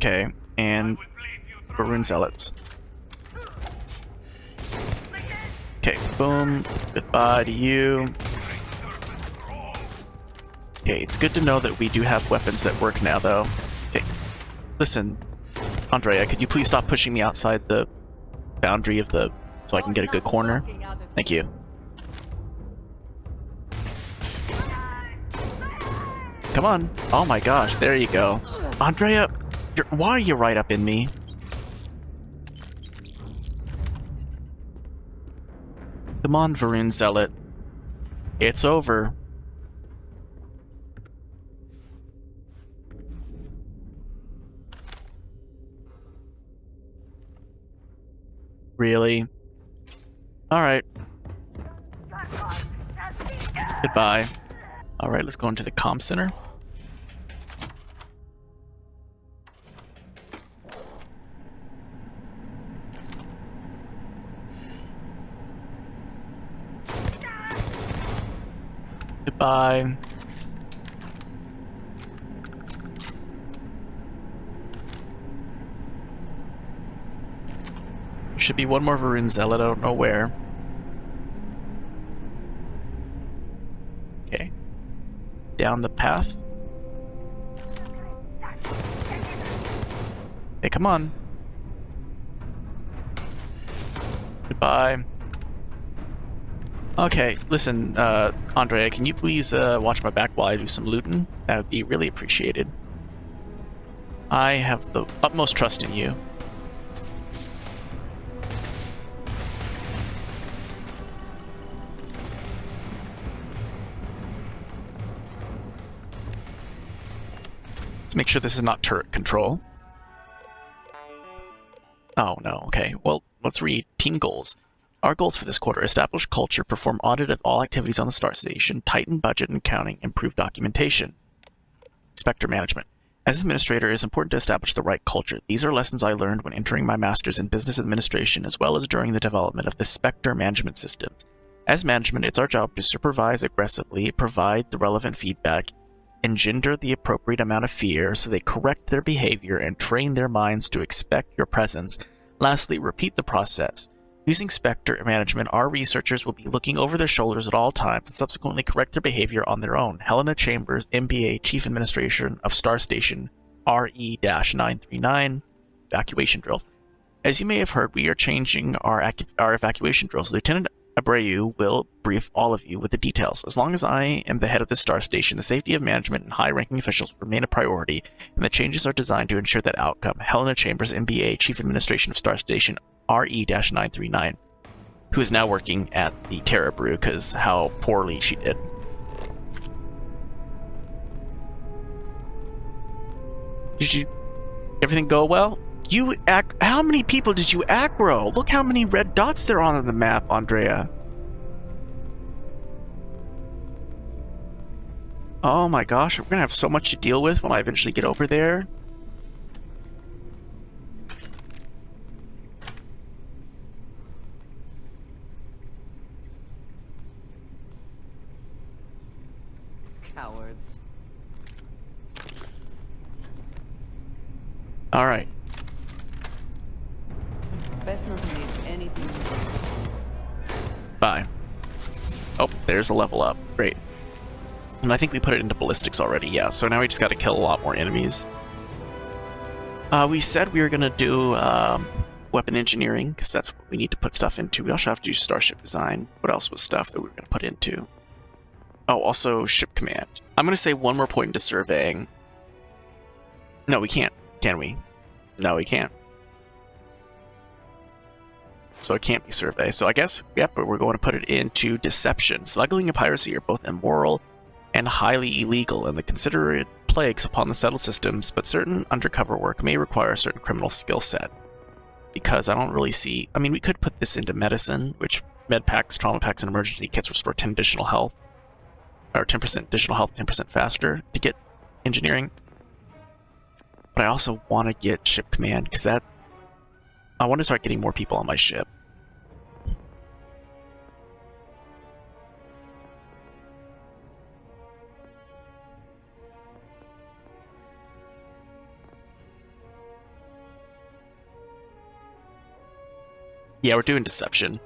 Okay, and Maroon Zealots. Okay, boom. Goodbye to you. Okay, it's good to know that we do have weapons that work now, though. Okay, listen, Andrea, could you please stop pushing me outside the boundary of the... so I can get a good corner? Thank you. Come on. Oh my gosh, there you go. Andrea, why are you right up in me? Come on, Varun Zealot. It's over. Really? Alright. Goodbye. Alright, let's go into the comm center. Goodbye. Should be one more Varun Zealot, I don't know where. Okay. Down the path. Hey, come on. Goodbye. Okay, listen, Andrea, can you please watch my back while I do some looting? That would be really appreciated. I have the utmost trust in you. Let's make sure this is not turret control. Oh, no, okay. Well, let's read team goals. Our goals for this quarter: establish culture, perform audit of all activities on the Star Station, tighten budget and accounting, improve documentation. Spectre management. As administrator, it is important to establish the right culture. These are lessons I learned when entering my master's in business administration, as well as during the development of the Spectre management systems. As management, it's our job to supervise aggressively, provide the relevant feedback, engender the appropriate amount of fear so they correct their behavior and train their minds to expect your presence. Lastly, repeat the process. Using Spectre management, our researchers will be looking over their shoulders at all times and subsequently correct their behavior on their own. Helena Chambers, MBA, Chief Administration of Star Station, RE-939, evacuation drills. As you may have heard, we are changing our evacuation drills. Lieutenant Abreu will brief all of you with the details. As long as I am the head of the Star Station, the safety of management and high-ranking officials remain a priority, and the changes are designed to ensure that outcome. Helena Chambers, MBA, Chief Administration of Star Station, RE-939, who is now working at the Terra Brew because how poorly she did. Did everything go well? How many people did you aggro? Look how many red dots there are on the map, Andrea. Oh my gosh, we're gonna have so much to deal with when I eventually get over there. Cowards. All right. Best not to leave anything. Bye. Oh, there's a level up. Great. And I think we put it into ballistics already, yeah. So now we just got to kill a lot more enemies. We said we were going to do weapon engineering, because that's what we need to put stuff into. We also have to do starship design. What else was stuff that we were going to put into? Oh, also ship command. I'm going to say one more point into surveying. No, we can't. Can we? No, we can't. So it can't be survey. So I guess, yep, but we're going to put it into deception. Smuggling and piracy are both immoral and highly illegal, and the considerate plagues upon the settled systems, but certain undercover work may require a certain criminal skill set. Because I don't really see... I mean, we could put this into medicine, which med packs, trauma packs, and emergency kits restore 10 additional health. Or 10% additional health, 10% faster to get engineering. But I also want to get ship command, because that... I want to start getting more people on my ship. Yeah, we're doing deception.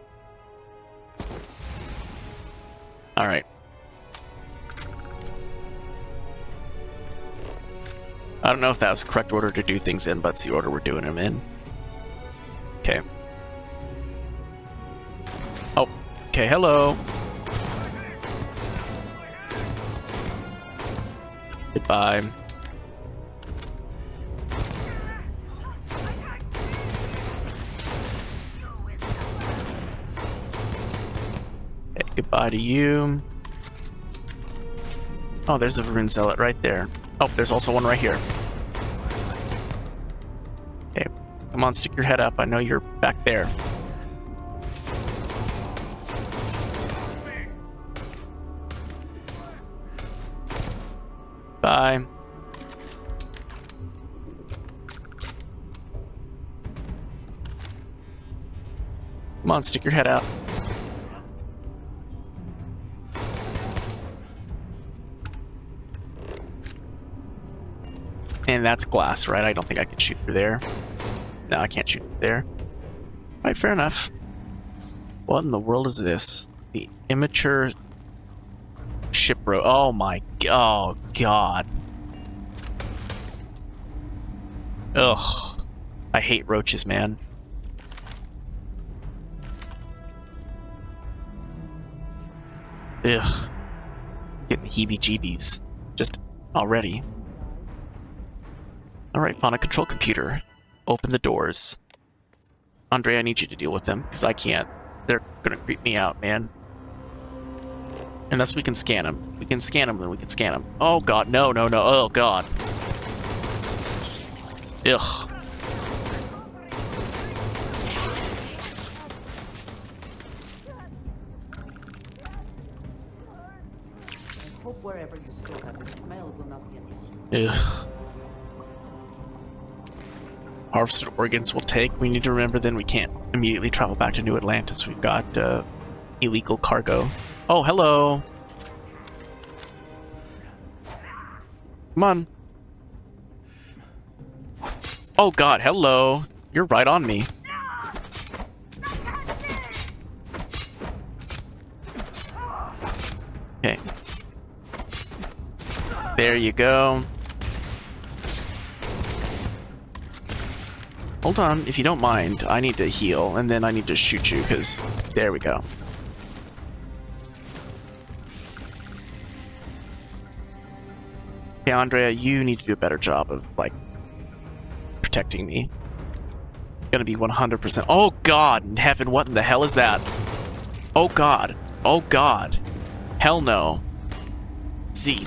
Alright. I don't know if that was the correct order to do things in, but it's the order we're doing them in. Okay. Oh, okay, hello. Goodbye. Okay, goodbye to you. Oh, there's a rune zealot right there. Oh, there's also one right here. Okay, come on, stick your head up. I know you're back there. Bye. Come on, stick your head out. And that's glass, right? I don't think I can shoot through there. No, I can't shoot through there. Right, fair enough. What in the world is this? The immature ship road. Oh my god. Oh god. Ugh. I hate roaches, man. Ugh. Getting the heebie-jeebies. Just already. Alright, on a control computer. Open the doors. Andre, I need you to deal with them, because I can't. They're gonna creep me out, man. Unless we can scan them. We can scan them, then we can scan them. Oh god, no, no, no. Oh god. Ugh. I hope wherever you stood at, the smell will not be an issue. Ugh. Harvested organs will take. We need to remember then we can't immediately travel back to New Atlantis. We've got illegal cargo. Oh, hello. Come on. Oh god, hello. You're right on me. Okay. There you go. Hold on, if you don't mind, I need to heal, and then I need to shoot you, because there we go. Okay, Andrea, you need to do a better job of, like, protecting me. Gonna be 100%. Oh god in heaven, what in the hell is that? Oh god. Oh god. Hell no. Z.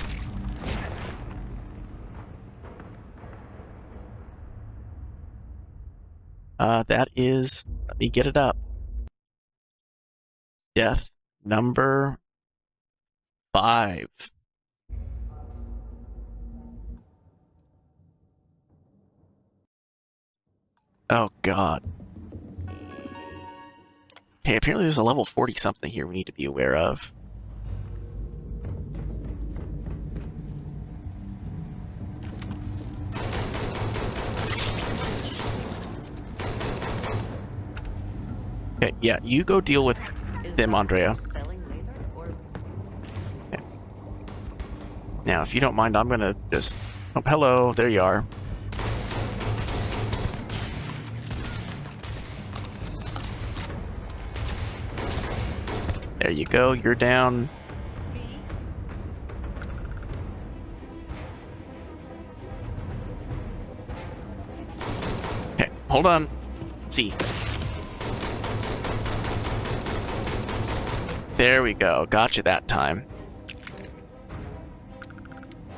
That is, let me get it up. Death number 5. Oh god. Okay, apparently there's a level 40 something here we need to be aware of. Okay, yeah, you go deal with them, Andrea. Okay. Now, if you don't mind, I'm gonna just... Oh, hello, there you are. There you go, you're down. Okay, hold on. See. There we go. Gotcha that time.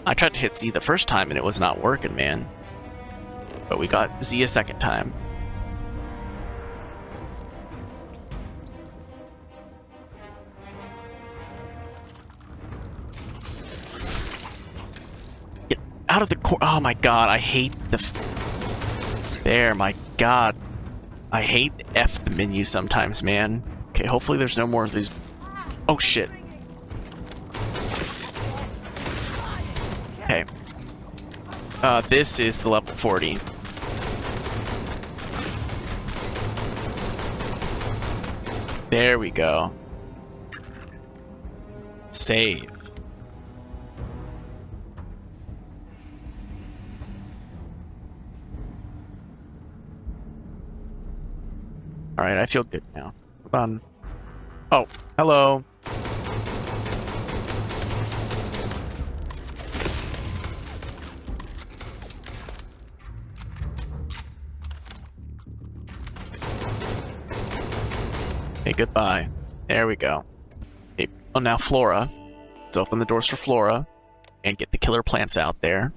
I tried to hit Z the first time and it was not working, man. But we got Z a second time. Get out of the core. Oh my god, I hate the... There, my god. I hate the F menu sometimes, man. Okay, hopefully there's no more of these... Oh shit. Okay. This is the level 40. There we go. Save. Alright, I feel good now. Hold on. Oh, hello. Hey, goodbye. There we go. Okay, well, now Flora. Let's open the doors for Flora and get the killer plants out there.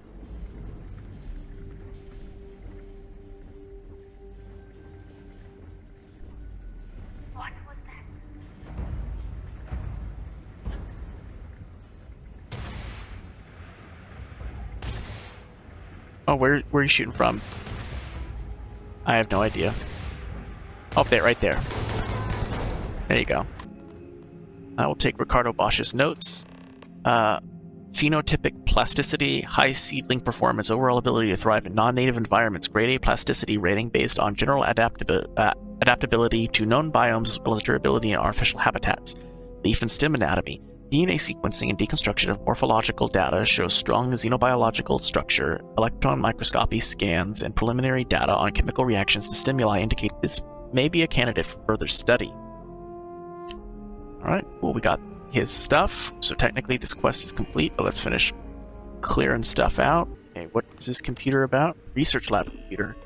What was that? Oh, where are you shooting from? I have no idea. Up there, right there. There you go. I will take Ricardo Bosch's notes. Phenotypic plasticity, high seedling performance, overall ability to thrive in non-native environments, grade A plasticity rating based on general adaptability to known biomes as well as durability in artificial habitats. Leaf and stem anatomy. DNA sequencing and deconstruction of morphological data shows strong xenobiological structure. Electron microscopy scans and preliminary data on chemical reactions to stimuli indicate this may be a candidate for further study. Alright, well, we got his stuff, so technically this quest is complete, but let's finish clearing stuff out. Okay, what is this computer about? Research lab computer.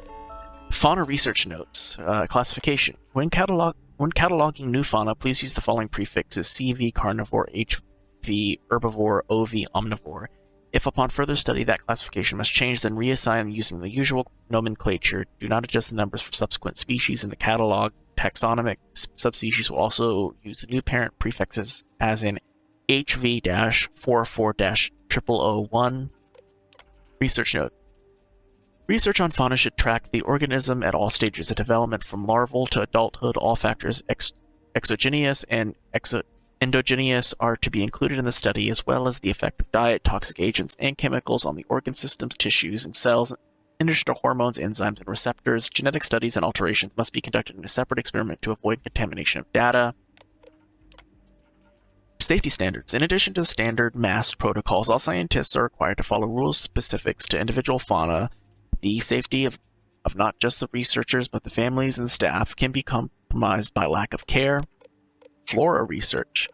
Fauna research notes. Classification. When cataloging new fauna, please use the following prefixes: CV carnivore, HV herbivore, OV omnivore. If upon further study that classification must change, then reassign using the usual nomenclature. Do not adjust the numbers for subsequent species in the catalog. Taxonomic subspecies will also use the new parent prefixes as in HV-44-0001. Research note. Research on fauna should track the organism at all stages of development from larval to adulthood. All factors exogenous and endogenous are to be included in the study, as well as the effect of diet, toxic agents, and chemicals on the organ systems, tissues, and cells, interstitial hormones, enzymes, and receptors. Genetic studies and alterations must be conducted in a separate experiment to avoid contamination of data. Safety standards. In addition to standard mass protocols, all scientists are required to follow rules specific to individual fauna. The safety of not just the researchers, but the families and staff can be compromised by lack of care. Flora research.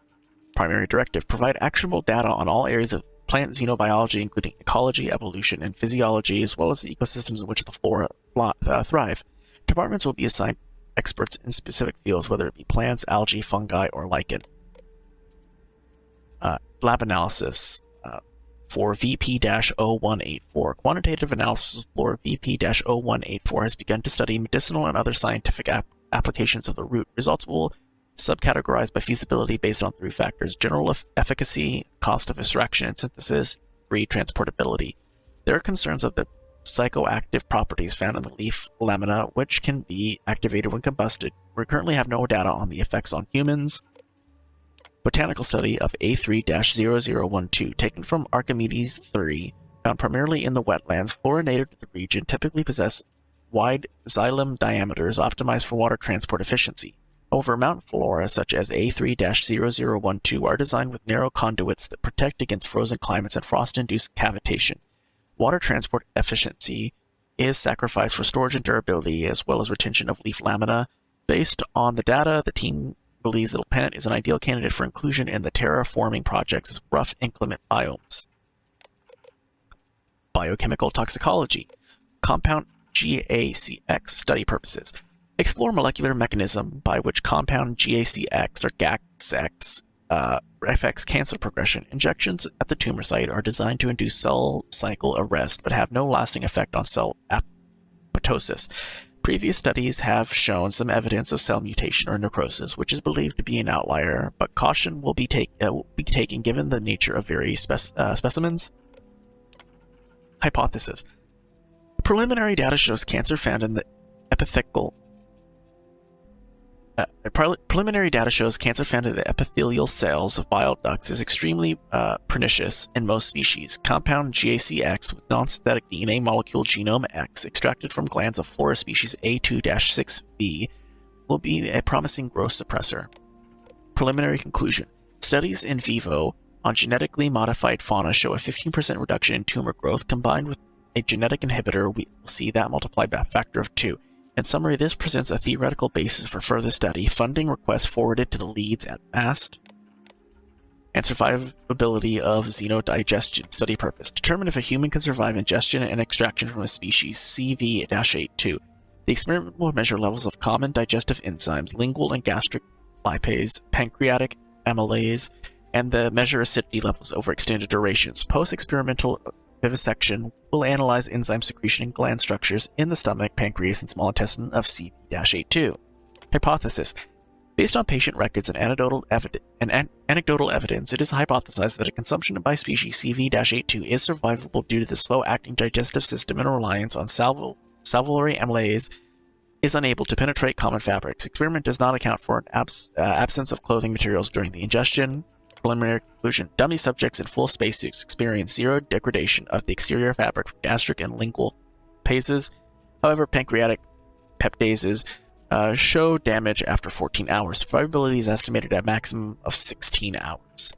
Primary directive. Provide actionable data on all areas of plant xenobiology, including ecology, evolution, and physiology, as well as the ecosystems in which the flora thrive. Departments will be assigned experts in specific fields, whether it be plants, algae, fungi, or lichen. Lab analysis. For VP-0184. Quantitative analysis of flora VP-0184 has begun to study medicinal and other scientific applications of the root. Results will subcategorized by feasibility based on 3 factors: general efficacy, cost of extraction and synthesis, 3, transportability. There are concerns of the psychoactive properties found in the leaf lamina, which can be activated when combusted. We currently have no data on the effects on humans. Botanical study of A3-0012, taken from Archimedes 3, found primarily in the wetlands. Flora native to the region typically possess wide xylem diameters optimized for water transport efficiency. However, mountain flora such as A3-0012 are designed with narrow conduits that protect against frozen climates and frost-induced cavitation. Water transport efficiency is sacrificed for storage and durability, as well as retention of leaf lamina. Based on the data, the team believes that the planet is an ideal candidate for inclusion in the terraforming project's rough inclement biomes. Biochemical toxicology. Compound GACX study purposes. Explore molecular mechanism by which compound GACX or GACX affects cancer progression. Injections at the tumor site are designed to induce cell cycle arrest, but have no lasting effect on cell apoptosis. Previous studies have shown some evidence of cell mutation or necrosis, which is believed to be an outlier, but caution will be taken given the nature of various specimens. Hypothesis. Preliminary data shows cancer found in the epithelial cells of bile ducts is extremely pernicious in most species. Compound GACX with non-synthetic DNA molecule genome X extracted from glands of flora species A2-6b will be a promising growth suppressor. Preliminary conclusion. Studies in vivo on genetically modified fauna show a 15% reduction in tumor growth. Combined with a genetic inhibitor, we will see that multiplied by a factor of 2. In summary, this presents a theoretical basis for further study. Funding requests forwarded to the leads at MAST. And survivability of xenodigestion. Study purpose. Determine if a human can survive ingestion and extraction from a species CV-82. The experiment will measure levels of common digestive enzymes, lingual and gastric lipase, pancreatic amylase, and the measure acidity levels over extended durations. Post-experimental vivisection will analyze enzyme secretion and gland structures in the stomach, pancreas, and small intestine of CV-82. Hypothesis. Based on patient records and anecdotal evidence, it is hypothesized that a consumption by species CV-82 is survivable due to the slow-acting digestive system and reliance on salivary amylase is unable to penetrate common fabrics. Experiment does not account for an absence of clothing materials during the ingestion. Preliminary conclusion. Dummy subjects in full spacesuits experience zero degradation of the exterior fabric from gastric and lingual pases. However, pancreatic peptases show damage after 14 hours. Survivability is estimated at a maximum of 16 hours.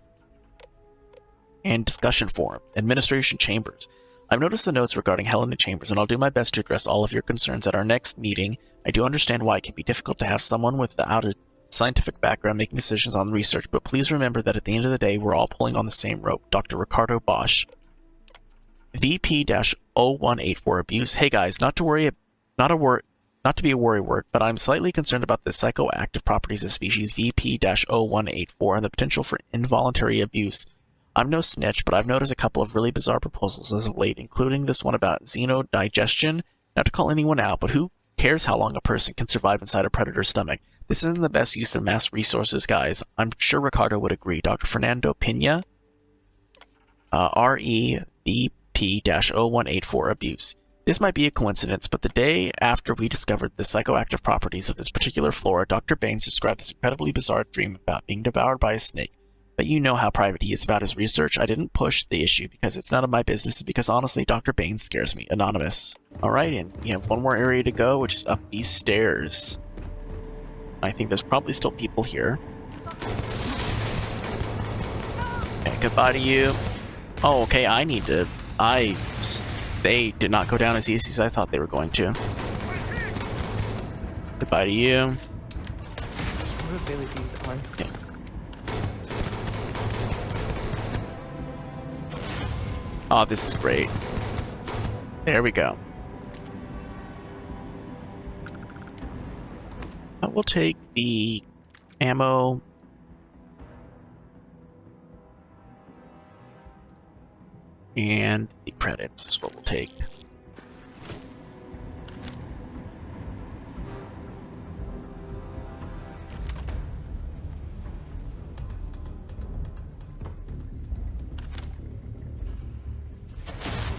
And discussion forum. Administration chambers. I've noticed the notes regarding Helena Chambers, and I'll do my best to address all of your concerns at our next meeting. I do understand why it can be difficult to have someone without a scientific background making decisions on research, but please remember that at the end of the day, we're all pulling on the same rope. Dr. Ricardo Bosch. VP-0184 abuse. Hey guys, not to be a worry word, but I'm slightly concerned about the psychoactive properties of species VP-0184 and the potential for involuntary abuse. I'm no snitch, but I've noticed a couple of really bizarre proposals as of late, including this one about xenodigestion. Not to call anyone out, but who cares how long a person can survive inside a predator's stomach? This isn't the best use of mass resources, guys. I'm sure Ricardo would agree. Dr. Fernando Pina, REVP-0184 abuse. This might be a coincidence, but the day after we discovered the psychoactive properties of this particular flora, Dr. Baines described this incredibly bizarre dream about being devoured by a snake. But you know how private he is about his research. I didn't push the issue because it's none of my business, and because honestly, Dr. Baines scares me. Anonymous. Alright, and we have one more area to go, which is up these stairs. I think there's probably still people here. Okay, goodbye to you. Oh, okay, they did not go down as easy as I thought they were going to. Goodbye to you. Your abilities aren't. Okay. Oh, this is great. There we go. We'll take the ammo. And the credits is what we'll take.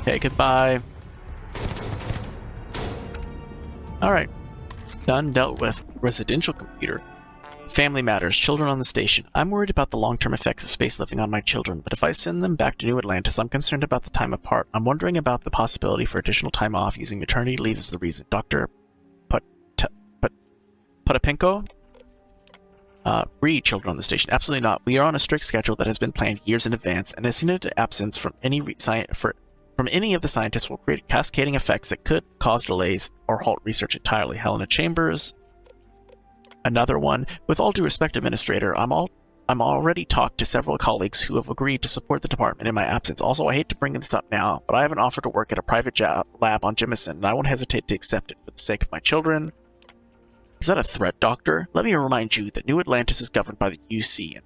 Okay, goodbye. Alright. Done, dealt with. Residential computer. Family matters. Children on the station. I'm worried about the long-term effects of space living on my children, but if I send them back to New Atlantis, I'm concerned about the time apart. I'm wondering about the possibility for additional time off using maternity leave as the reason. Dr. Potapenko? Read, children on the station. Absolutely not. We are on a strict schedule that has been planned years in advance, and a significant absence from any of the scientists will create cascading effects that could cause delays or halt research entirely. Helena Chambers. Another one. With all due respect, Administrator, I'm already talked to several colleagues who have agreed to support the department in my absence. Also, I hate to bring this up now, but I have an offer to work at a private lab on Jemison, and I won't hesitate to accept it for the sake of my children. Is that a threat, Doctor? Let me remind you that New Atlantis is governed by the UC,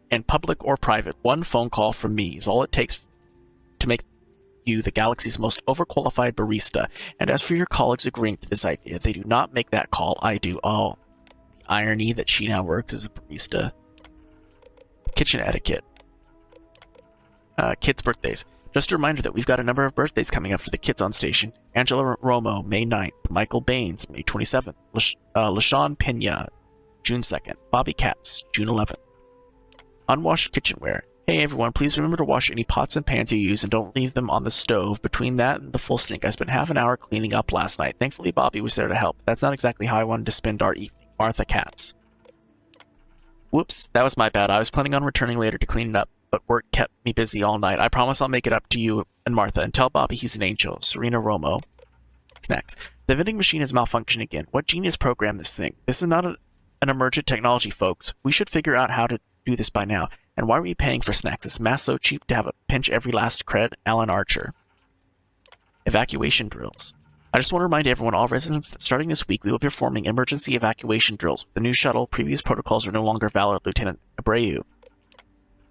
and public or private, one phone call from me is all it takes to make you the galaxy's most overqualified barista. And as for your colleagues agreeing to this idea, they do not make that call, I do. Oh, the irony that she now works as a barista. Kitchen etiquette. Kids' birthdays. Just a reminder that we've got a number of birthdays coming up for the kids on station. Angela Romo, May 9th. Michael Baines, May 27th. LaShawn Pena, June 2nd. Bobby Katz, June 11th. Unwashed kitchenware. Hey everyone, please remember to wash any pots and pans you use and don't leave them on the stove. Between that and the full sink, I spent half an hour cleaning up last night. Thankfully, Bobby was there to help. That's not exactly how I wanted to spend our evening. Martha Katz. Whoops, that was my bad. I was planning on returning later to clean it up, but work kept me busy all night. I promise I'll make it up to you and Martha, and tell Bobby he's an angel. Serena Romo. Snacks. The vending machine is malfunctioning again. What genius programmed this thing? This is not an emergent technology, folks. We should figure out how to do this by now. And why are we paying for snacks? Is mass so cheap to have a pinch every last cred? Alan Archer. Evacuation drills. I just want to remind everyone, all residents, that starting this week we will be performing emergency evacuation drills. With the new shuttle, previous protocols are no longer valid, Lieutenant Abreu.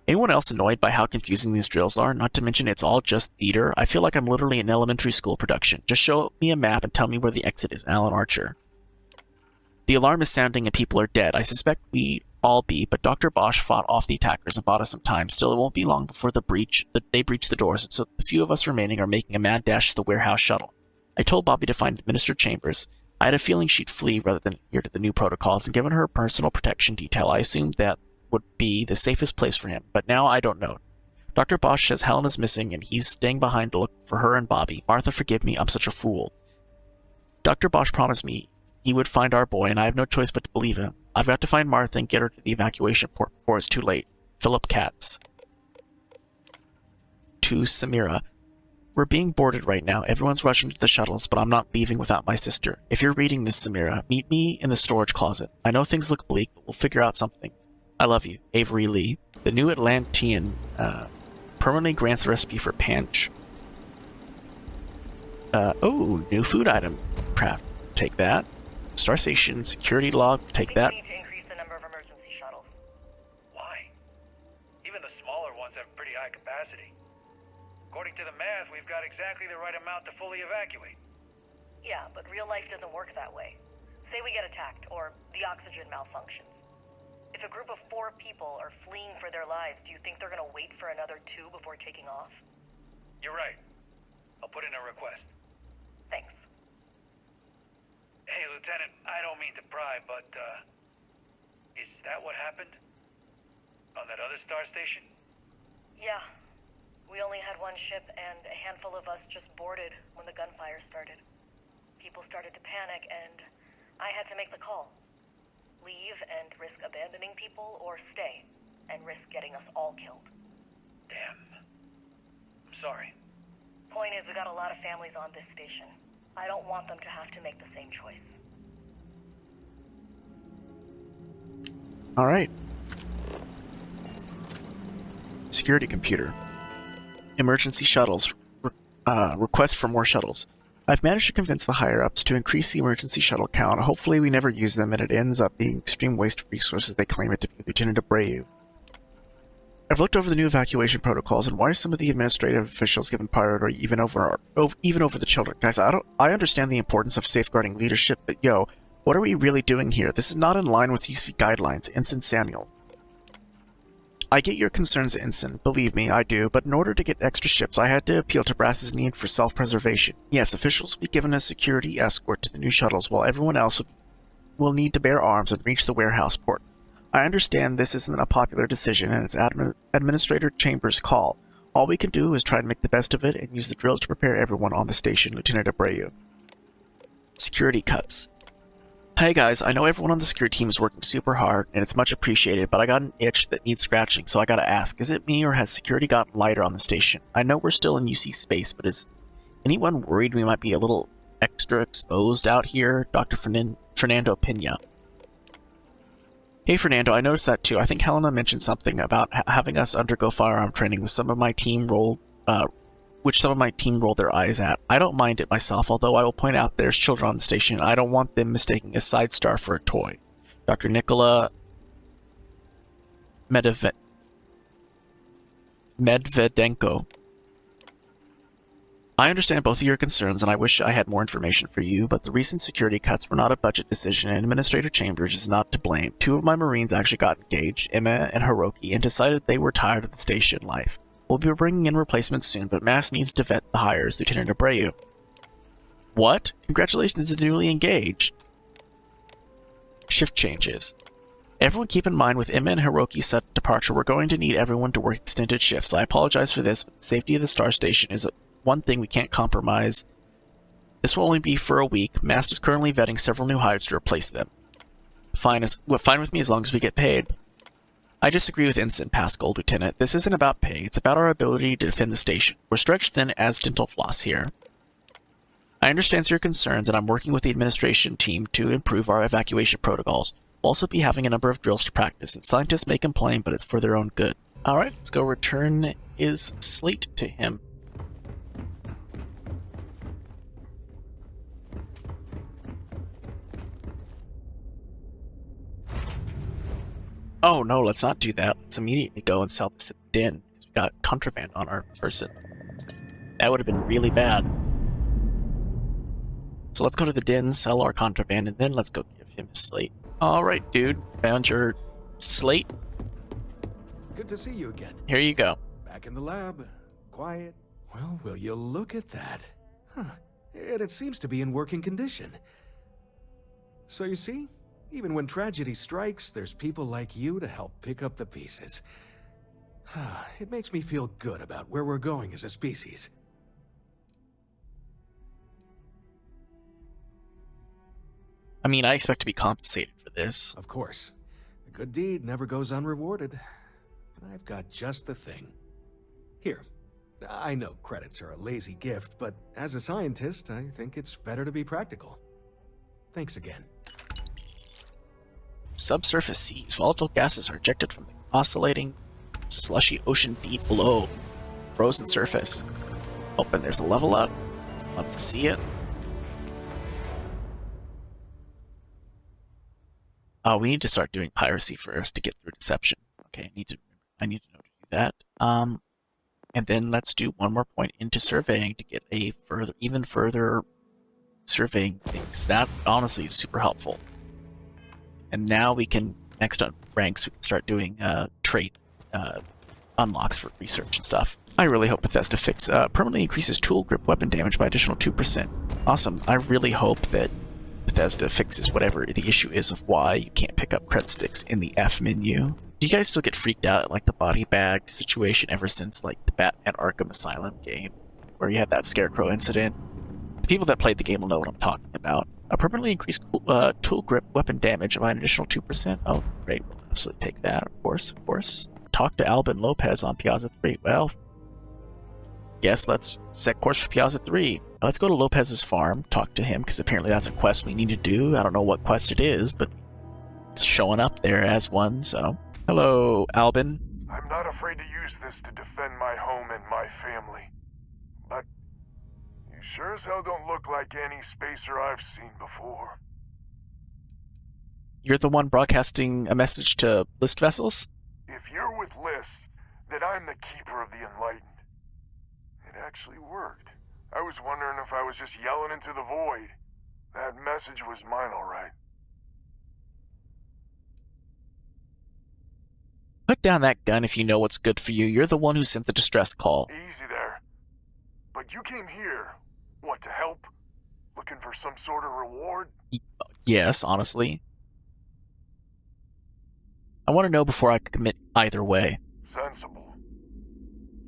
Anyone else annoyed by how confusing these drills are? Not to mention it's all just theater. I feel like I'm literally in elementary school production. Just show me a map and tell me where the exit is, Alan Archer. The alarm is sounding and people are dead. I suspect we all be, but Dr. Bosch fought off the attackers and bought us some time. Still, it won't be long before they breach the doors, and so the few of us remaining are making a mad dash to the warehouse shuttle. I told Bobby to find Minister Chambers. I had a feeling she'd flee rather than adhere to the new protocols, and given her personal protection detail, I assumed that would be the safest place for him, but now I don't know. Dr. Bosch says Helen is missing, and he's staying behind to look for her and Bobby. Martha, forgive me, I'm such a fool. Dr. Bosch promised me he would find our boy, and I have no choice but to believe him. I've got to find Martha and get her to the evacuation port before it's too late. Philip Katz. To Samira. We're being boarded right now. Everyone's rushing to the shuttles, but I'm not leaving without my sister. If you're reading this, Samira, meet me in the storage closet. I know things look bleak, but we'll figure out something. I love you. Avery Lee. The new Atlantean permanently grants the recipe for panch. New food item. Craft. Take that. Star Station security log. Take that. We need to increase the number of emergency shuttles. Why? Even the smaller ones have pretty high capacity. According to the math, we've got exactly the right amount to fully evacuate. Yeah, but real life doesn't work that way. Say we get attacked, or the oxygen malfunctions. If a group of 4 people are fleeing for their lives, do you think they're gonna wait for another 2 before taking off? You're right. I'll put in a request. Thanks. Hey, Lieutenant, I don't mean to pry, but, is that what happened? On that other star station? Yeah. We only had one ship, and a handful of us just boarded when the gunfire started. People started to panic, and I had to make the call. Leave and risk abandoning people, or stay and risk getting us all killed. Damn. I'm sorry. Point is, we got a lot of families on this station. I don't want them to have to make the same choice. All right. Security computer. Emergency shuttles. Request for more shuttles. I've managed to convince the higher-ups to increase the emergency shuttle count. Hopefully we never use them and it ends up being extreme waste of resources they claim it to be. Lieutenant Abreu. I've looked over the new evacuation protocols, and why are some of the administrative officials given priority even over the children? Guys, I understand the importance of safeguarding leadership, but yo, what are we really doing here? This is not in line with UC guidelines. Ensign Samuel. I get your concerns, Ensign. Believe me, I do, but in order to get extra ships, I had to appeal to Brass's need for self-preservation. Yes, officials will be given a security escort to the new shuttles, while everyone else will need to bear arms and reach the warehouse port. I understand this isn't a popular decision, and it's Administrator Chambers' call. All we can do is try to make the best of it and use the drills to prepare everyone on the station, Lieutenant Abreu. Security cuts. Hey guys, I know everyone on the security team is working super hard, and it's much appreciated, but I got an itch that needs scratching, so I gotta ask, is it me or has security gotten lighter on the station? I know we're still in UC space, but is anyone worried we might be a little extra exposed out here? Dr. Fernando Pena. Hey Fernando, I noticed that too. I think Helena mentioned something about having us undergo firearm training with some of my team rolled their eyes at. I don't mind it myself, although I will point out there's children on the station. I don't want them mistaking a side star for a toy. Dr. Nikola Medvedenko. I understand both of your concerns, and I wish I had more information for you, but the recent security cuts were not a budget decision, and Administrator Chambers is not to blame. 2 of my Marines actually got engaged, Emma and Hiroki, and decided they were tired of the station life. We'll be bringing in replacements soon, but Mass needs to vet the hires, Lieutenant Abreu. What? Congratulations to the newly engaged. Shift changes. Everyone keep in mind, with Emma and Hiroki's set departure, we're going to need everyone to work extended shifts. I apologize for this, but the safety of the Star Station is one thing we can't compromise. This will only be for a week. Mast is currently vetting several new hires to replace them. Fine with me as long as we get paid. I disagree with Ensign Pascal, Lieutenant. This isn't about pay. It's about our ability to defend the station. We're stretched thin as dental floss here. I understand your concerns, and I'm working with the administration team to improve our evacuation protocols. We'll also be having a number of drills to practice, and scientists may complain, but it's for their own good. Alright, let's go return his slate to him. Oh no, let's not do that. Let's immediately go and sell this at the den, because we got contraband on our person. That would have been really bad. So let's go to the den, sell our contraband, and then let's go give him his slate. Alright, dude. Found your slate. Good to see you again. Here you go. Back in the lab. Quiet. Well, will you look at that? Huh. And it seems to be in working condition. So you see, even when tragedy strikes, there's people like you to help pick up the pieces. It makes me feel good about where we're going as a species. I mean, I expect to be compensated for this. Of course. A good deed never goes unrewarded. And I've got just the thing. Here. I know credits are a lazy gift, but as a scientist, I think it's better to be practical. Thanks again. Subsurface seas. Volatile gases are ejected from the oscillating, slushy ocean deep below. Frozen surface. Oh, and there's a level up. Love to see it. Oh, we need to start doing piracy first to get through deception. Okay, I need to know to do that. And then let's do one more point into surveying to get a even further surveying things. That honestly is super helpful. And now we can, next on ranks, we can start doing trait unlocks for research and stuff. I really hope Bethesda permanently increases tool grip weapon damage by additional 2%. Awesome. I really hope that Bethesda fixes whatever the issue is of why you can't pick up cred sticks in the F menu. Do you guys still get freaked out at like the body bag situation ever since like the Batman Arkham Asylum game, where you had that scarecrow incident? The people that played the game will know what I'm talking about. A permanently increased tool grip weapon damage by an additional 2%. Oh, great. We'll absolutely take that, of course, of course. Talk to Albin Lopez on Piazza 3. Well, guess let's set course for Piazza 3. Let's go to Lopez's farm, talk to him, because apparently that's a quest we need to do. I don't know what quest it is, but it's showing up there as one, so... Hello, Albin. I'm not afraid to use this to defend my home and my family. But you sure as hell don't look like any spacer I've seen before. You're the one broadcasting a message to List vessels? If you're with List, then I'm the keeper of the enlightened. It actually worked. I was wondering if I was just yelling into the void. That message was mine, all right. Put down that gun if you know what's good for you. You're the one who sent the distress call. Easy there. But you came here, what, to help? Looking for some sort of reward? Yes, honestly. I want to know before I commit either way. Sensible.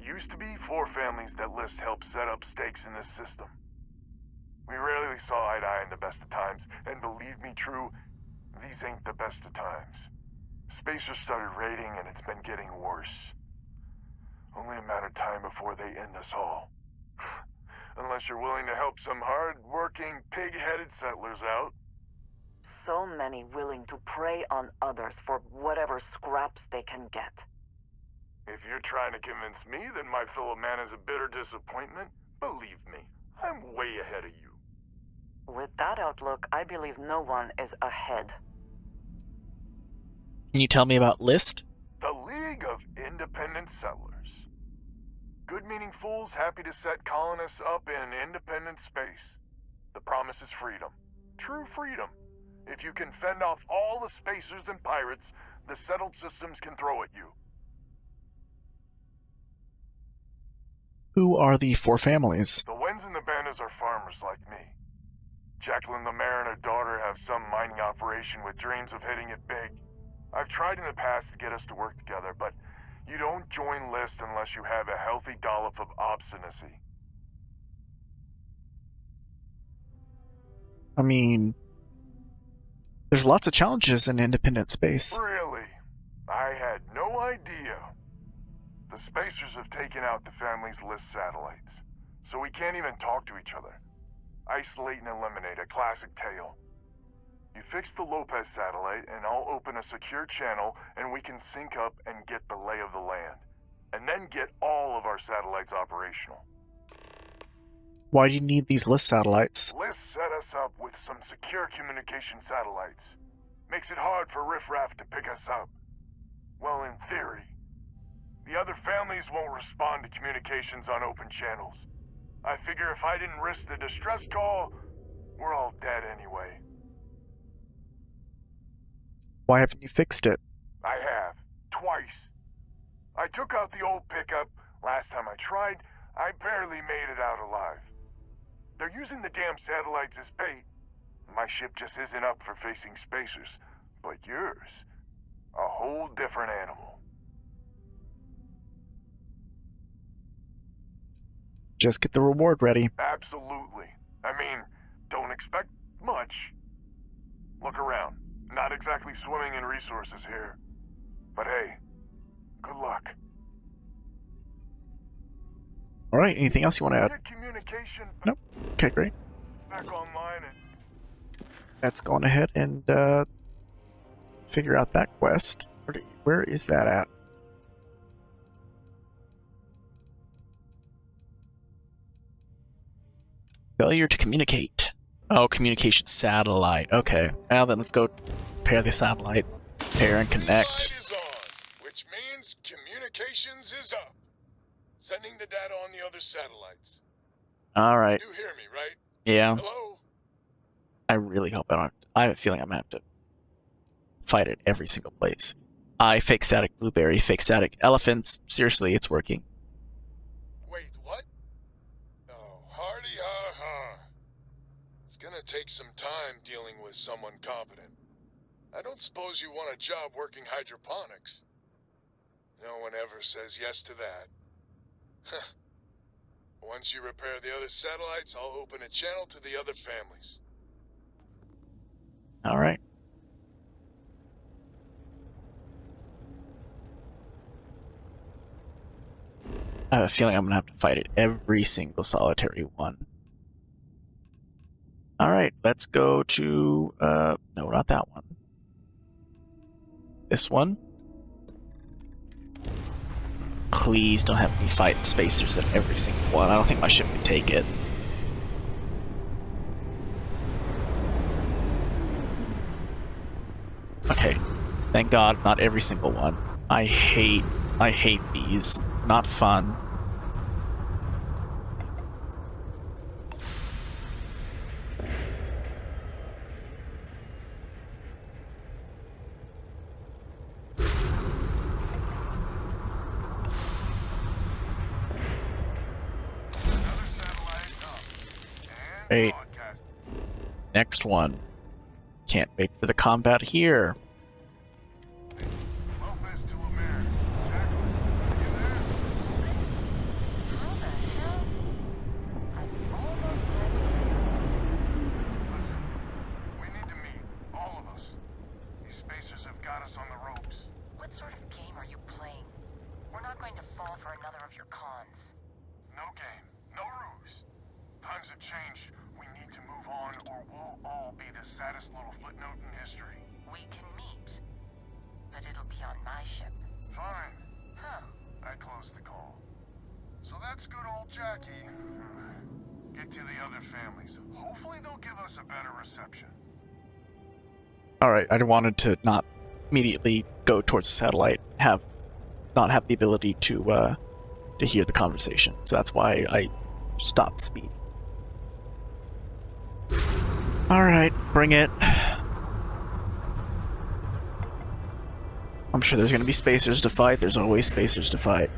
Used to be 4 families that List helped set up stakes in this system. We rarely saw eye to eye in the best of times, and believe me true, these ain't the best of times. Spacers started raiding, and it's been getting worse. Only a matter of time before they end us all. Unless you're willing to help some hard-working, pig-headed settlers out. So many willing to prey on others for whatever scraps they can get. If you're trying to convince me that my fellow man is a bitter disappointment, believe me, I'm way ahead of you. With that outlook, I believe no one is ahead. Can you tell me about List? The League of Independent Settlers. Good-meaning fools happy to set colonists up in independent space. The promise is freedom. True freedom. If you can fend off all the spacers and pirates the settled systems can throw at you. Who are the 4 families? The Wens and the Bandas are farmers like me. Jacqueline the mayor and her daughter have some mining operation with dreams of hitting it big. I've tried in the past to get us to work together, but you don't join List unless you have a healthy dollop of obstinacy. I mean, there's lots of challenges in independent space. Really? I had no The spacers have taken out the family's list satellites, so we can't even talk to each other. Isolate and eliminate, a classic tale. You fix the Lopez satellite, and I'll open a secure channel, and we can sync up and get the lay of the land. And then get all of our satellites operational. Why do you need these list satellites? List set us up with some secure communication satellites. Makes it hard for riffraff to pick us up. Well, in theory. The other families won't respond to communications on open channels. I figure if I didn't risk the distress call, we're all dead anyway. Why haven't you fixed it? I have. Twice. I took out the old pickup. Last time I tried, I barely made it out alive. They're using the damn satellites as bait. My ship just isn't up for facing spacers. But yours, a whole different animal. Just get the reward ready. Absolutely. I mean, don't expect much. Look around. Not exactly swimming in resources here. But hey, good luck. Alright, anything else you want to add? Get communication Nope. Okay, great. back online and Let's go on ahead and figure out that quest. Where is that at? Failure to communicate. Oh, communication satellite. Okay. Now then, let's go pair the satellite. Pair and connect. Satellite is on, which means communications is up. Sending the data on the other satellites. Alright. You do hear me, right? Yeah. Hello? I really hope I don't. I have a feeling I'm gonna have to fight it every single place. Fake static blueberry, fake static elephants. Seriously, it's working. Wait, what? Oh, hardy ha ha. It's gonna take some time dealing with someone competent. I don't suppose you want a job working hydroponics. No one ever says yes to that. Huh. Once you repair the other satellites, I'll open a channel to the other families. Alright. I have a feeling I'm gonna have to fight it every single solitary one. Alright, let's go to no, not that one. This one. Please don't have me fight spacers at every single one. I don't think my ship can take it. Okay. Thank God, not every single one. I hate these. Not fun. Great. Next one. Can't wait for the combat here. Lopez to Lumiere. Jacqueline, are you there? How the hell? I'm almost glad to hear. Listen, we need to meet. All of us. These spacers have got us on the ropes. What sort of game are you playing? We're not going to fall for another of your cons. No game. No ruse. Times have changed. We need to move on or we'll all be the saddest little footnote in history. We can meet, but it'll be on my ship. Fine. Huh. I closed the call. So that's good old Jackie. Get to the other families. Hopefully they'll give us a better reception. Alright, I wanted to not immediately go towards the satellite, not have the ability to hear the conversation. So that's why I stopped speed. Alright, bring it. I'm sure there's gonna be spacers to fight. There's always spacers to fight.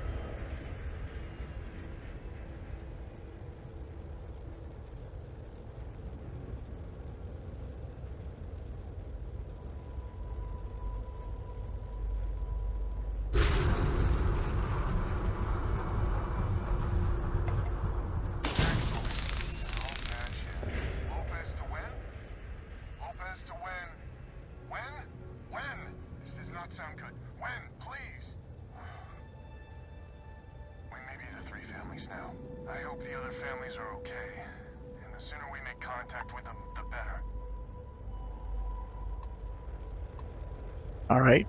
Lopez to win? Lopez to win. When? When? This does not sound good. When? Please. contact with them, the better. All right.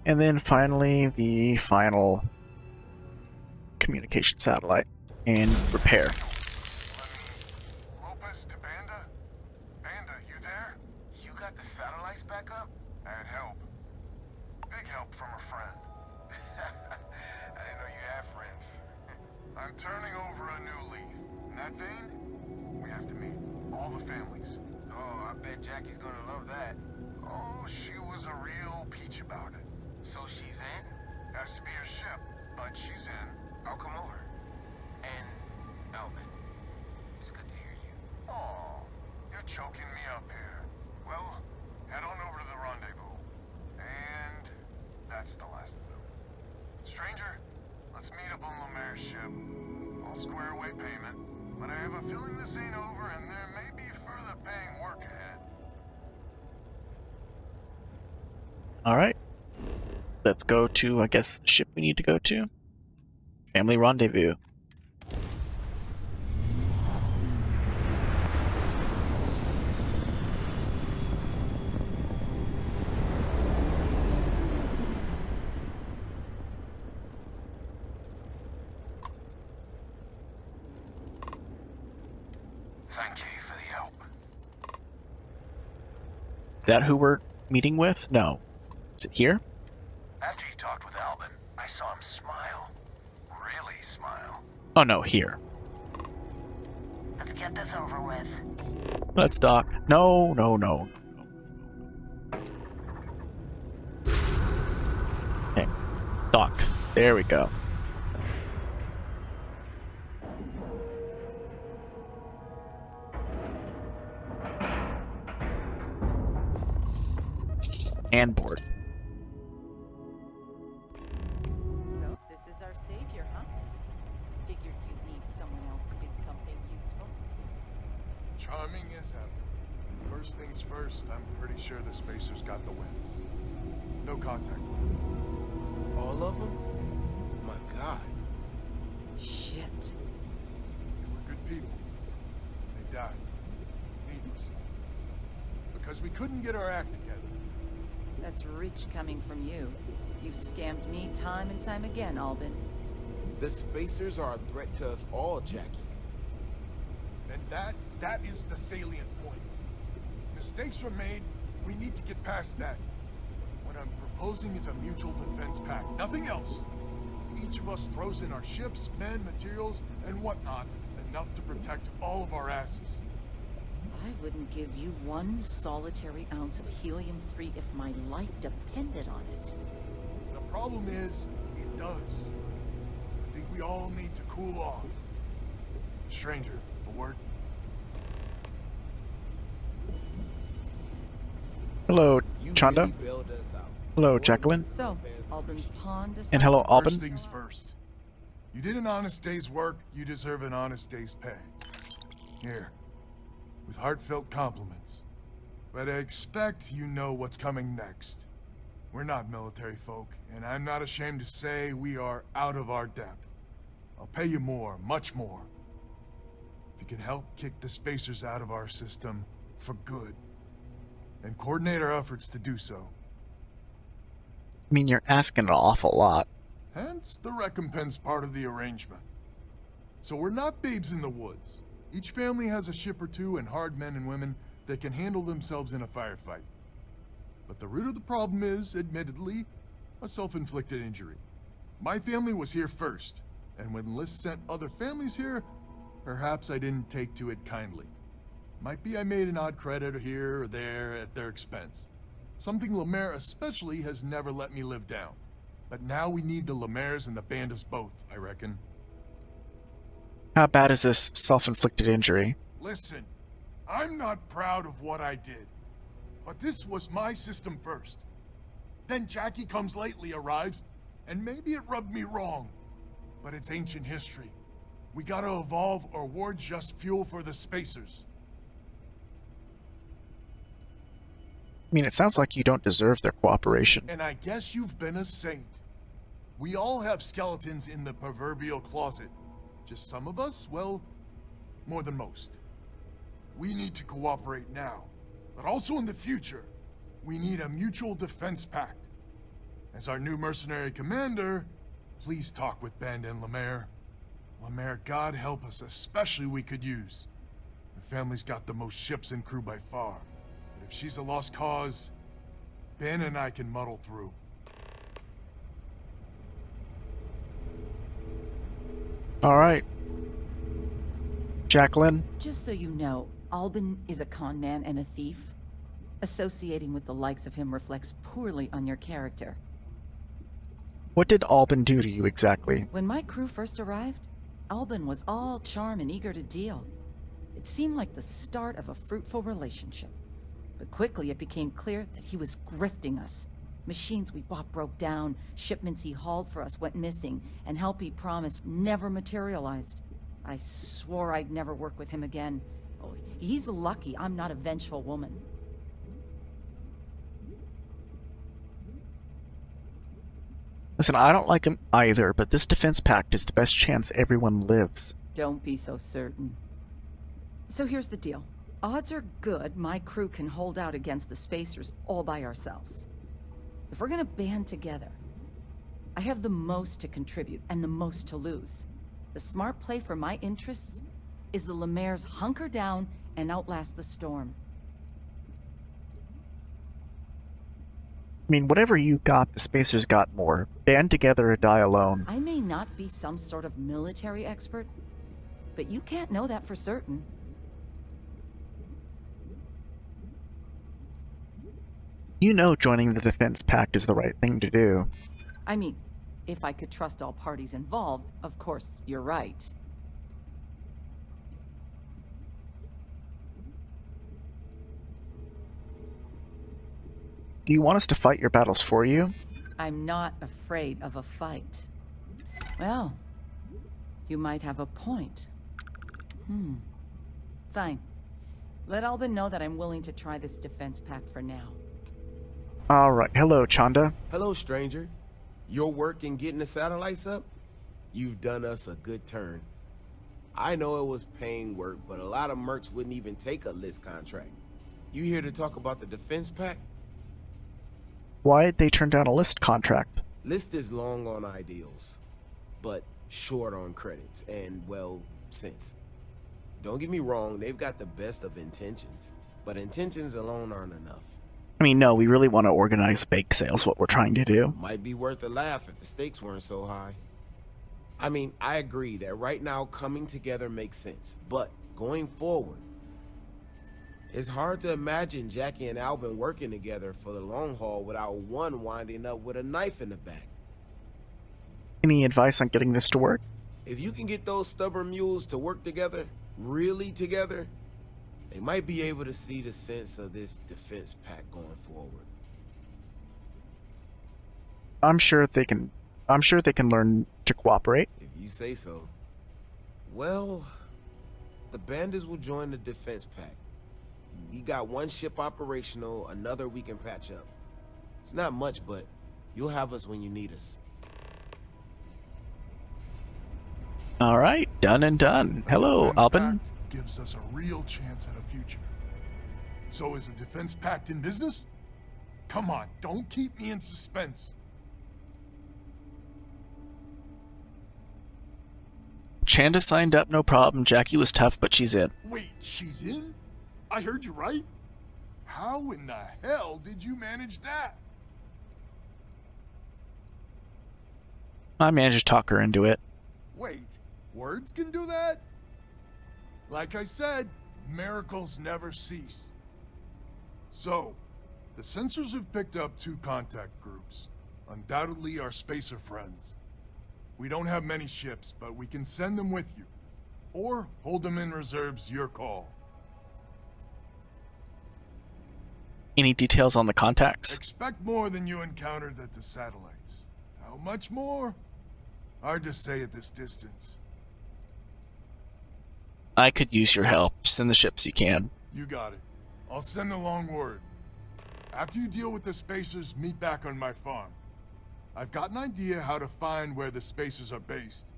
And then finally, the final communication satellite and repair. Lopez to Banda? Banda, you there? You got the satellites back up? I had help. Big help from a friend. I didn't know you had friends. I'm turning over a new leaf. In that vein, we have to meet. All the families. Oh, I bet Jackie's gonna love that. Oh, she was a real peach about it. So she's in? Has to be her ship, but she's in. I'll come over. And Alvin, it's good to hear you. Oh, you're choking me up here. Well, head on over to the rendezvous. And that's the last of them. Stranger, let's meet up on Lemaire's ship. I'll square away payment, but I have a feeling this ain't over and there may be further paying work ahead. All right. Let's go to, I guess, the ship we need to go to. Family rendezvous. Thank you for the help. Is that who we're meeting with? No. Is it here? After you talked with Alvin, I saw him smile. Really smile. Oh no, here. Let's get this over with. Let's dock. No, no, no. Okay. Dock. There we go. And board. So, this is our savior, huh? Figured you'd need someone else to do something useful. Charming as ever. First things first, I'm pretty sure the Spacers got the wins. No contact with them. All of them? My God. Shit. They were good people. They died. Needlessly. Because we couldn't get our act together. That's rich coming from you. You scammed me time and time again, Albin. The Spacers are a threat to us all, Jackie. And that is the salient point. Mistakes were made. We need to get past that. What I'm proposing is a mutual defense pact. Nothing else. Each of us throws in our ships, men, materials, and whatnot, enough to protect all of our asses. I wouldn't give you one solitary ounce of helium-3 if my life depended on it. The problem is, it does. I think we all need to cool off. Stranger, a word? Hello, You Chanda. really bailed us out. Hello, Jacqueline. So, Albin's pawn And hello, decisive. Albin. First things first. You did an honest day's work, you deserve an honest day's pay. Here, with heartfelt compliments. But I expect you know what's coming next. We're not military folk, and I'm not ashamed to say we are out of our depth. I'll pay you more, much more. If you can help kick the Spacers out of our system for good, and coordinate our efforts to do so. I mean, you're asking an awful lot. Hence the recompense part of the arrangement. So we're not babes in the woods. Each family has a ship or two and hard men and women that can handle themselves in a firefight. But the root of the problem is, admittedly, a self-inflicted injury. My family was here first, and when Liz sent other families here, perhaps I didn't take to it kindly. Might be I made an odd credit here or there at their expense. Something Lemaire especially has never let me live down. But now we need the Lemaires and the Bandas both, I reckon. How bad is this self-inflicted injury? Listen, I'm not proud of what I did. But this was my system first. Then Jackie comes lately arrives, and maybe it rubbed me wrong. But it's ancient history. We gotta evolve or war just fuel for the Spacers. I mean, it sounds like you don't deserve their cooperation. And I guess you've been a saint. We all have skeletons in the proverbial closet. Just some of us, well, more than most. we need to cooperate now, but also in the future. We need a mutual defense pact. As our new mercenary commander, please talk with Band and Lemaire. Lemaire, God help us, especially we could use. Her family's got the most ships and crew by far. But if she's a lost cause, Ben and I can muddle through. All right. Jacqueline? Just so you know, Albin is a con man and a thief. Associating with the likes of him reflects poorly on your character. What did Albin do to you exactly? When my crew first arrived, Albin was all charm and eager to deal. It seemed like the start of a fruitful relationship. But quickly it became clear that he was grifting us. Machines we bought broke down, shipments he hauled for us went missing, and help he promised never materialized. I swore I'd never work with him again. Oh, he's lucky I'm not a vengeful woman. Listen, I don't like him either, but this defense pact is the best chance everyone lives. Don't be so certain. So here's the deal. Odds are good my crew can hold out against the Spacers all by ourselves. If we're gonna band together, I have the most to contribute and the most to lose. The smart play for my interests is the Lemaire's hunker down and outlast the storm. I mean, whatever you got, the Spacers got more. Band together or die alone. I may not be some sort of military expert, but you can't know that for certain. You know joining the defense pact is the right thing to do. I mean, if I could trust all parties involved, of course, you're right. Do you want us to fight your battles for you? I'm not afraid of a fight. Well, you might have a point. Fine. Let Albin know that I'm willing to try this defense pact for now. Alright, hello, Chanda. Hello, stranger. Your work in getting the satellites up? You've done us a good turn. I know it was paying work, but a lot of mercs wouldn't even take a list contract. You here to talk about the defense pact? Why'd they turn down a list contract? List is long on ideals, but short on credits and, well, sense. Don't get me wrong, they've got the best of intentions, but intentions alone aren't enough. I mean, no, we really want to organize bake sales, what we're trying to do. Might be worth a laugh if the stakes weren't so high. I mean, I agree that right now coming together makes sense, but going forward, it's hard to imagine Jackie and Albin working together for the long haul without one winding up with a knife in the back. Any advice on getting this to work? If you can get those stubborn mules to work together, really together, they might be able to see the sense of this defense pact going forward. I'm sure they can learn to cooperate. If you say so. Well, the bandits will join the defense pact. We got one ship operational, another we can patch up. It's not much, but you'll have us when you need us. Alright, done and done. Hello, Defense Albin. pact gives us a real chance at a future. So is a defense pact in business? Come on, don't keep me in suspense. Chanda signed up, no problem. Jackie was tough, but she's in. Wait, she's in? I heard you right? How in the hell did you manage that? I managed to talk her into it. Wait, words can do that? Like I said, miracles never cease. So, the sensors have picked up 2 contact groups. Undoubtedly our spacer friends. We don't have many ships, but we can send them with you. Or hold them in reserves, your call. Any details on the contacts? Expect more than you encountered at the satellites. How much more? Hard to say at this distance. I could use your help. Send the ships you can. You got it. I'll send along word. After you deal with the spacers, meet back on my farm. I've got an idea how to find where the spacers are based.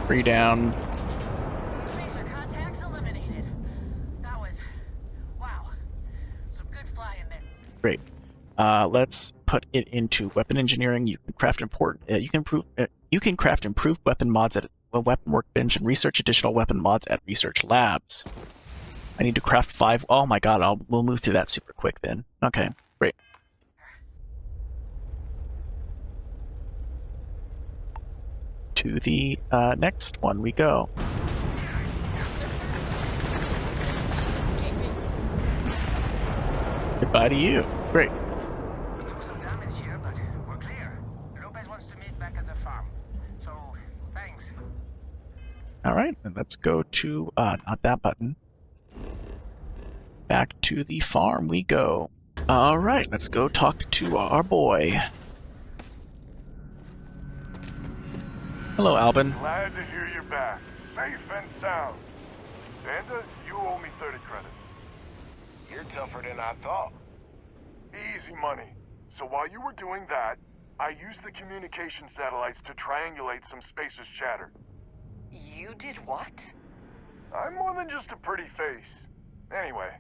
3 down. Spacer contacts eliminated. That was... wow. Some good flying there. Great. Let's put it into weapon engineering. You can craft you can craft improved weapon mods at a weapon workbench and research additional weapon mods at research labs. I need to craft 5. Oh my god, we'll move through that super quick then. Okay, great. To the next one we go. Goodbye to you. Great. There was some damage here, but we're clear. Lopez wants to meet back at the farm. So, thanks. All right, and let's go to not that button. Back to the farm we go. All right, let's go talk to our boy. Hello, Albin. Glad to hear you're back, safe and sound. Vanda, you owe me 30 credits. You're tougher than I thought. Easy money. So while you were doing that, I used the communication satellites to triangulate some spacers' chatter. You did what? I'm more than just a pretty face. Anyway,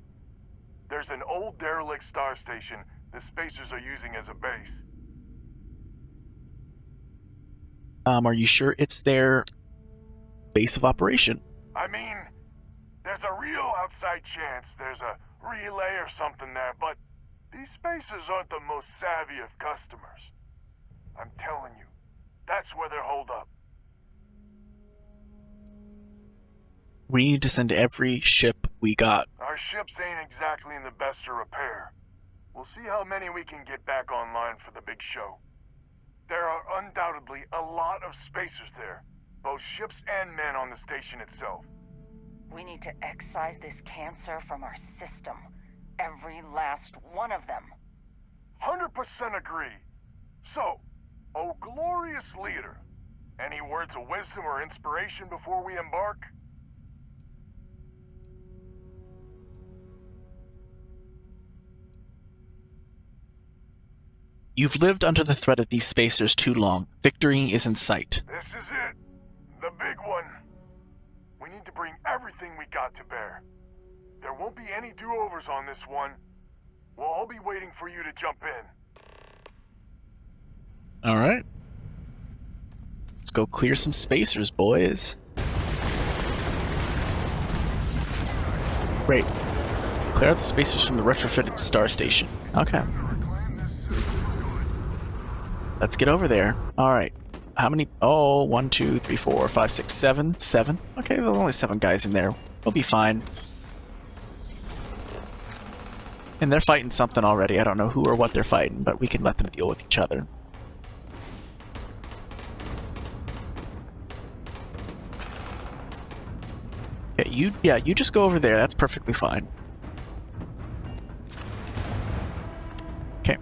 there's an old derelict star station the spacers are using as a base. Are you sure it's their base of operation? I mean, there's a real outside chance there's a relay or something there, but these spacers aren't the most savvy of customers. I'm telling you, that's where they're holed up. We need to send every ship we got. Our ships ain't exactly in the best of repair. We'll see how many we can get back online for the big show. There are undoubtedly a lot of spacers there, both ships and men on the station itself. We need to excise this cancer from our system. Every last one of them. 100% agree. So, oh glorious leader, any words of wisdom or inspiration before we embark? You've lived under the threat of these spacers too long. Victory is in sight. This is it. The big one. We need to bring everything we got to bear. There won't be any do-overs on this one. We'll all be waiting for you to jump in. All right. Let's go clear some spacers, boys. Great. Clear out the spacers from the retrofitted star station. Okay. Let's get over there. Alright. How many? Oh, 1, 2, 3, 4, 5, 6, 7. 7? Okay, there's only 7 guys in there. We'll be fine. And they're fighting something already. I don't know who or what they're fighting, but we can let them deal with each other. Yeah, you just go over there. That's perfectly fine. Okay.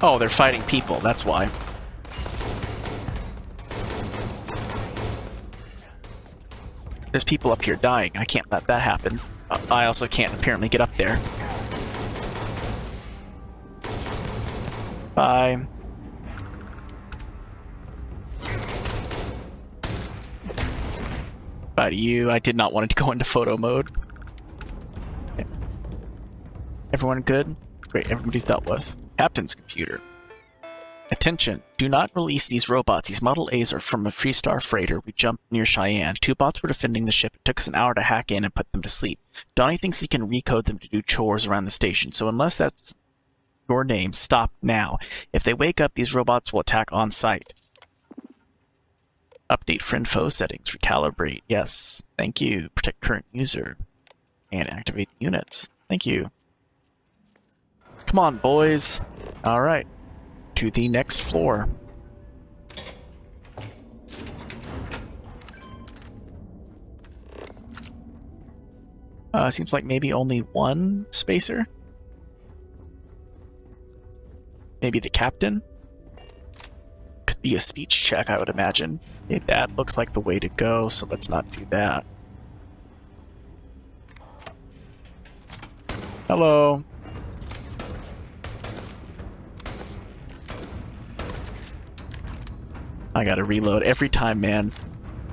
Oh, they're fighting people, that's why. There's people up here dying. I can't let that happen. I also can't apparently get up there. Bye. Bye to you. I did not want it to go into photo mode. Okay. Everyone good? Great, everybody's dealt with. Captain's computer. Attention, do not release these robots. These Model A's are from a Freestar freighter. We jumped near Cheyenne. 2 bots were defending the ship. It took us an hour to hack in and put them to sleep. Donnie thinks he can recode them to do chores around the station, so unless that's your name, stop now. If they wake up, these robots will attack on site. Update friend-foe settings. Recalibrate. Yes. Thank you. Protect current user. And activate the units. Thank you. Come on, boys. Alright. To the next floor. Seems like maybe only one spacer? Maybe the captain? be a speech check, I would imagine. Okay, that looks like the way to go, so let's not do that. Hello. I gotta reload every time, man.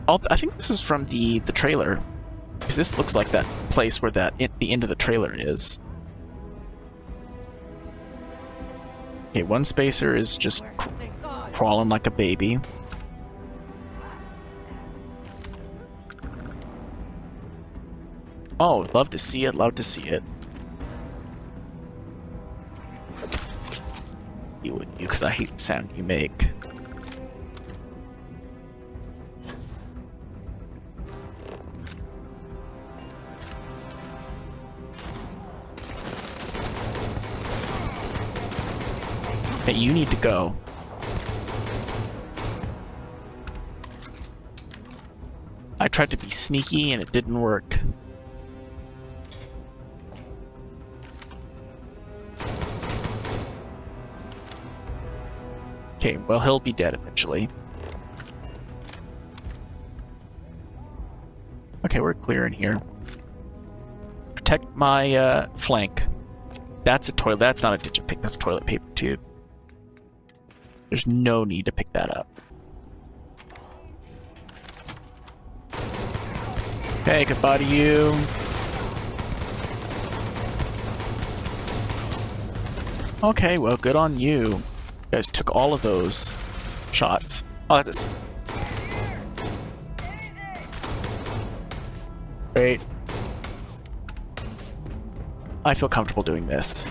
I think this is from the trailer. Because this looks like that place where the end of the trailer is. Okay, one spacer is just crawling like a baby. Oh, love to see it, love to see it. You would, because I hate the sound you make. Hey, you need to go. I tried to be sneaky and it didn't work. Okay, well, he'll be dead eventually. Okay, we're clear in here. Protect my flank. That's a toilet. That's not a digipick. That's a toilet paper tube. There's no need to pick that up. Okay, goodbye to you. Okay, well, good on you. You guys took all of those shots. Oh, that's... Great. I feel comfortable doing this.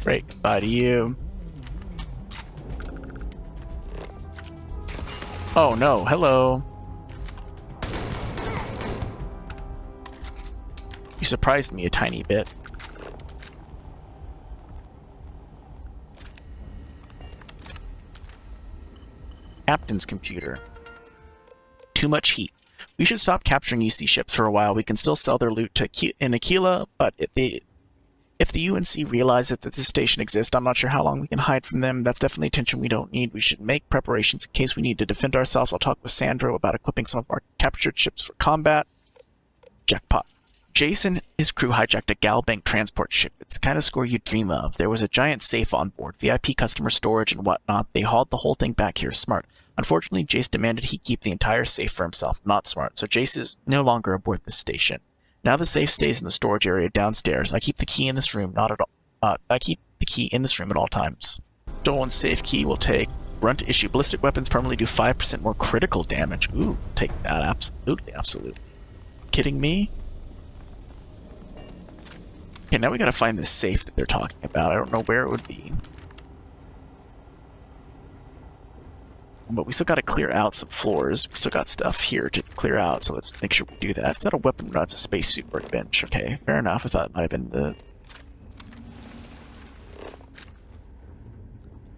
Great, goodbye to you. Oh no, hello. You surprised me a tiny bit. Captain's computer. Too much heat. We should stop capturing UC ships for a while. We can still sell their loot to in Aquila, but if the UNC realizes that this station exists, I'm not sure how long we can hide from them. That's definitely attention we don't need. We should make preparations in case we need to defend ourselves. I'll talk with Sandro about equipping some of our captured ships for combat. Jackpot. Jason and his crew hijacked a Galbank transport ship. It's the kind of score you dream of. There was a giant safe on board, VIP customer storage and whatnot. They hauled the whole thing back here. Smart. Unfortunately, Jace demanded he keep the entire safe for himself. Not smart. So Jace is no longer aboard this station. Now the safe stays in the storage area downstairs. I keep the key in this room, I keep the key in this room at all times. Stolen safe key will take. Run to issue. Ballistic weapons permanently do 5% more critical damage. Ooh, take that. Absolutely, absolutely. Kidding me? Okay, now we gotta find this safe that they're talking about. I don't know where it would be. But we still gotta clear out some floors. We still got stuff here to clear out, so let's make sure we do that. Is that a weapon? No, it's a spacesuit workbench. Okay, fair enough. I thought it might have been the...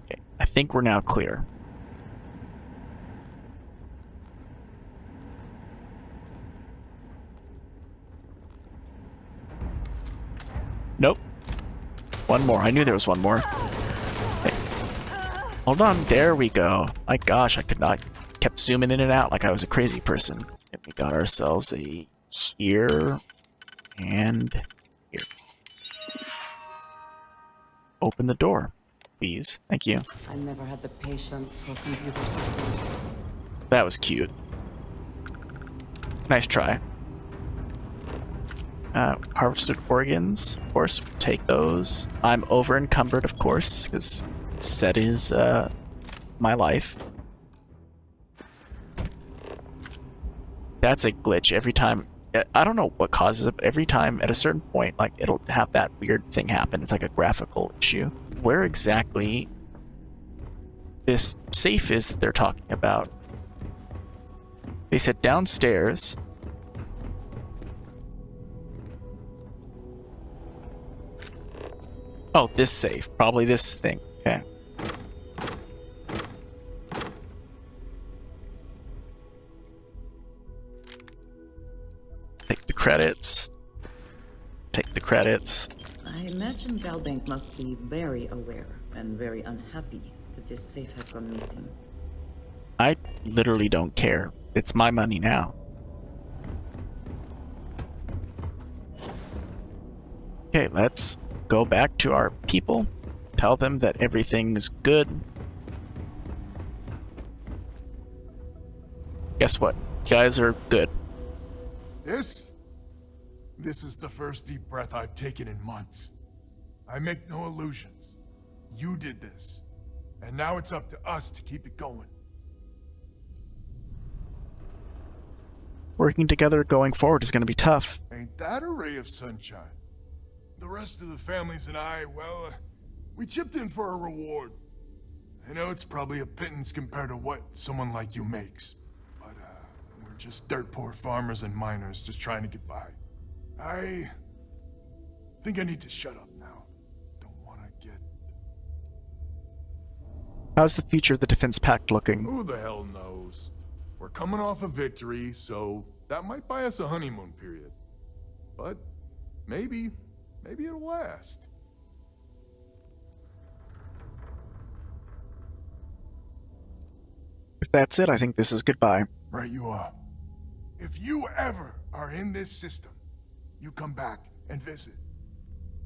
Okay, I think we're now clear. Nope. One more. I knew there was one more. Okay. Hold on. There we go. My gosh, I could not... Kept zooming in and out like I was a crazy person. And we got ourselves a here and here. Open the door, please. Thank you. I never had the patience for computer systems. That was cute. Nice try. Harvested organs, of course, we'll take those. I'm over encumbered, of course, because set is my life. That's a glitch every time. I don't know what causes it, but every time at a certain point, like, it'll have that weird thing happen. It's like a graphical issue. Where exactly this safe is that they're talking about? They said downstairs. Oh, this safe. Probably this thing. Okay. Take the credits. Take the credits. I imagine Galbank must be very aware and very unhappy that this safe has gone missing. I literally don't care. It's my money now. Okay, let's go back to our people. Tell them that everything's good. Guess what? You guys are good. This is the first deep breath I've taken in months. I make no illusions. You did this. And now it's up to us to keep it going. Working together going forward is going to be tough. Ain't that a ray of sunshine? The rest of the families and I, well, we chipped in for a reward. I know it's probably a pittance compared to what someone like you makes. But, we're just dirt poor farmers and miners just trying to get by. I think I need to shut up now. Don't want to get... How's the future of the Defense Pact looking? Who the hell knows? We're coming off a victory, so that might buy us a honeymoon period. But maybe it'll last. If that's it, I think this is goodbye. Right you are. If you ever are in this system, you come back and visit.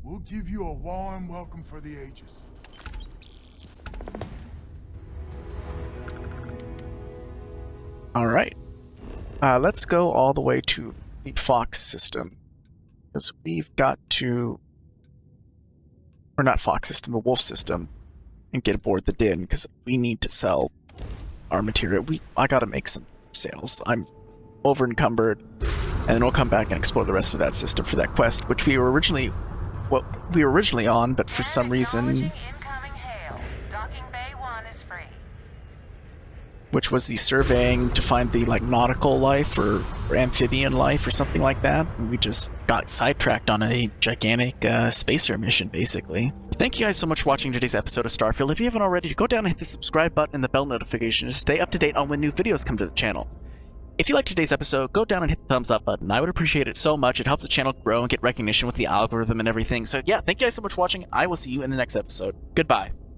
We'll give you a warm welcome for the ages. Alright. Let's go all the way to the Fox system. Because we've got to... Or not Fox system, the Wolf system. And get aboard the Din, because we need to sell our material. I gotta make some sales. I'm over encumbered. And then we'll come back and explore the rest of that system for that quest, which we were originally... Well, we were originally on, but for some reason... Which was the surveying to find the, like, nautical life or amphibian life or something like that. We just got sidetracked on a gigantic spacer mission, basically. Thank you guys so much for watching today's episode of Starfield. If you haven't already, go down and hit the subscribe button and the bell notification to stay up to date on when new videos come to the channel. If you liked today's episode, go down and hit the thumbs up button. I would appreciate it so much. It helps the channel grow and get recognition with the algorithm and everything. So yeah, thank you guys so much for watching. I will see you in the next episode. Goodbye.